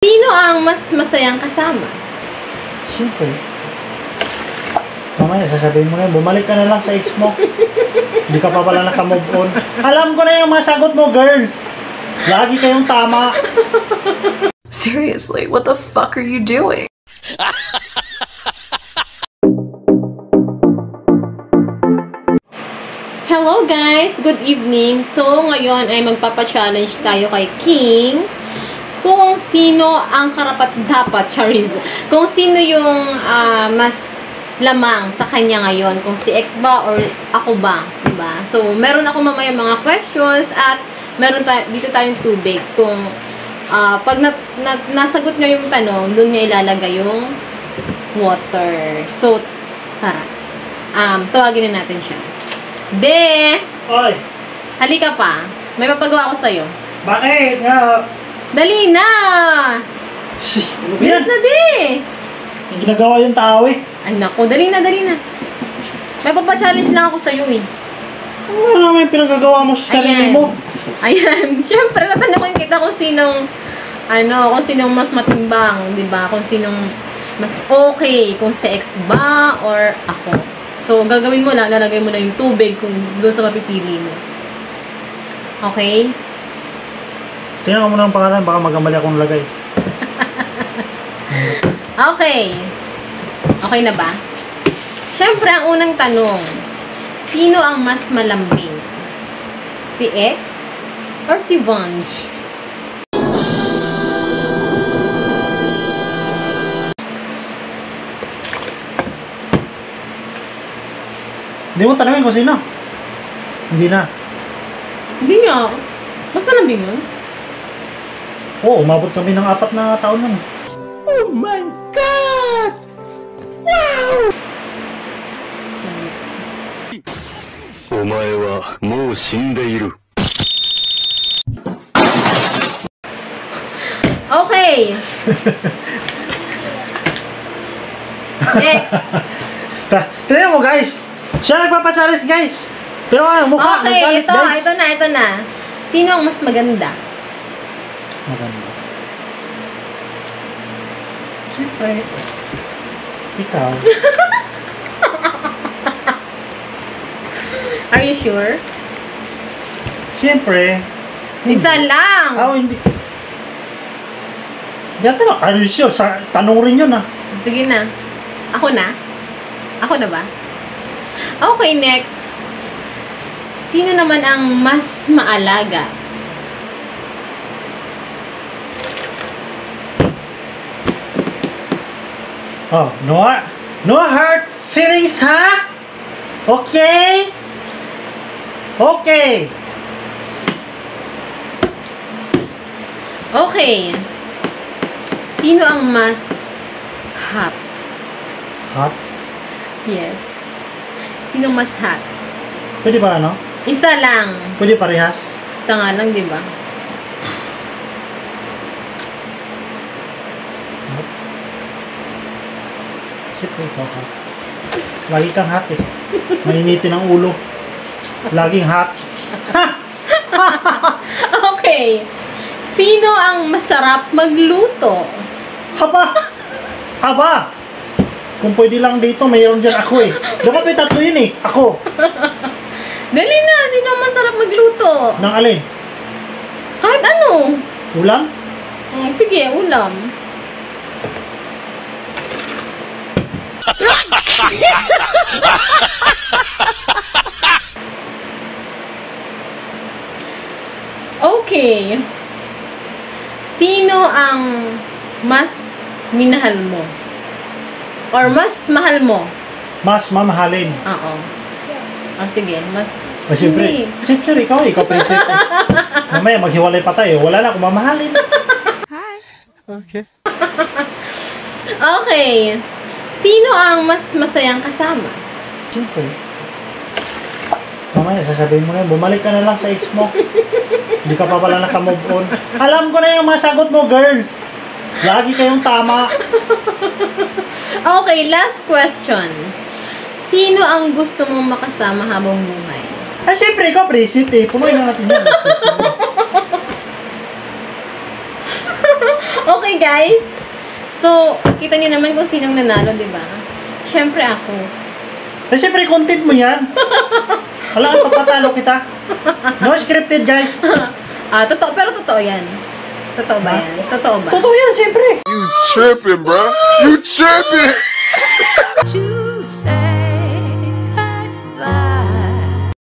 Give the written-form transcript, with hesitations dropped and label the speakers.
Speaker 1: Sino ang mas masayang kasama?
Speaker 2: Siyempre. Mamaya, sasabihin mo na yun, bumalik ka na lang sa ex mo. Hindi ka pa pala nakamove on. Alam ko na yung mga sagot mo, girls. Lagi kayong tama.
Speaker 3: Seriously, what the fuck are you doing?
Speaker 1: Hello guys! Good evening! So, ngayon ay magpapa-challenge tayo kay King kung sino ang karapat-dapat, Charis. Kung sino yung mas lamang sa kanya ngayon. Kung si ex ba or ako ba. Diba? So, meron ako mamaya mga questions at meron dito tayong tubig. Kung pag nasagot nyo yung tanong, dun nyo ilalagay yung water. So, tara. Tawagin na natin siya. De!
Speaker 2: Oy!
Speaker 1: Halika pa. May papagawa ko sa'yo.
Speaker 2: Bakit? Nga.
Speaker 1: Dali na!
Speaker 2: Ano ba
Speaker 1: Bilis
Speaker 2: yan?
Speaker 1: na, de!
Speaker 2: May ginagawa yung tao eh.
Speaker 1: Ay, naku. Dali na, dali na. May papachallenge lang ako sa'yo eh.
Speaker 2: Ano naman yung pinagagawa mo sa sarili mo?
Speaker 1: Ayan. Siyempre, tatanungin kita kung sinong kung sinong mas matimbang, di ba? Kung sinong mas okay, kung sa ex ba or ako. So, gagawin mo lang, lalagay mo na yung tubig kung doon sa mapipili mo. Okay?
Speaker 2: Tingnan ko muna ang pangalan, baka magamali akong lagay.
Speaker 1: Okay. Okay na ba? Siyempre, ang unang tanong, sino ang mas malambing? Si ex or si Vange?
Speaker 2: Hindi mo tanongin kung sino. Hindi na.
Speaker 1: Hindi nga. Mas malambing yun?
Speaker 2: Oo, umabot kami ng 4 na taon nun. Oh my God! Wow!
Speaker 4: お前はもう死んでいる。
Speaker 1: Okay. Next.
Speaker 2: Tingnan mo guys. Siya nagpapachallenge guys. Pero mukha.
Speaker 1: Okay,
Speaker 2: guys.
Speaker 1: ito na. Sino ang mas maganda?
Speaker 2: Maganda. Siyempre. Ikaw.
Speaker 1: Are you sure?
Speaker 2: Siyempre.
Speaker 1: Isa lang.
Speaker 2: Hindi. Yata na, are you sure? Tanong rin yun ah.
Speaker 1: Sige na. Ako na? Ako na ba? Okay, next. Sino naman ang mas maalaga?
Speaker 2: Oh, no hurt feelings, ha? Okay? Okay.
Speaker 1: Okay. Sino ang mas hot?
Speaker 2: Hot?
Speaker 1: Yes. Sino mas hot?
Speaker 2: Pwede ba ano?
Speaker 1: Isa lang.
Speaker 2: Pwede parehas?
Speaker 1: Isa nga lang, di ba?
Speaker 2: Hot? Siyempre ikaw hot. Lagi kang hot eh. Maninitin ang ulo. Laging hot.
Speaker 1: Okay. Sino ang masarap magluto?
Speaker 2: Haba! Kung pwede lang dito, mayroon dyan ako eh. Dapat may tatlo yun eh. Ako.
Speaker 1: Dali na! Sino ang masarap magluto?
Speaker 2: Nang alin?
Speaker 1: Kahit ano?
Speaker 2: Ulam?
Speaker 1: Sige, ulam. Okay. Sino ang mas minahal mo? Or mas mahal mo?
Speaker 2: Mas mamahalin.
Speaker 1: Oo. Sige, mas...
Speaker 2: Siyempre.
Speaker 1: Hindi.
Speaker 2: Siyempre, ikaw prinsip eh. Mamaya, maghiwalay pa tayo. Wala na akong mamahalin. Okay.
Speaker 1: Okay. Sino ang mas masayang kasama?
Speaker 2: Siyempre. Mamaya, sasabihin mo na yun, bumalik ka na lang sa ex mo. Hindi ka pa pala nakamove on. Alam ko na yung mga sagot mo, girls. Lagi kayong tama.
Speaker 1: Okay, last question. Sino ang gusto mong makasama habang buhay?
Speaker 2: Siyempre, ikaw, prinsip eh. Pumain na natin yan.
Speaker 1: Okay, guys. So, kita niyo naman kung sinong nanalo, di ba? Siyempre ako.
Speaker 2: Eh, siyempre, content mo yan. Alam ka, papatalo kita. No scripted, guys.
Speaker 1: Totoo. Pero totoo yan. Totoo ba yan? Totoo ba?
Speaker 2: Totoo yan, siyempre.
Speaker 4: You tripping, bro. You tripping.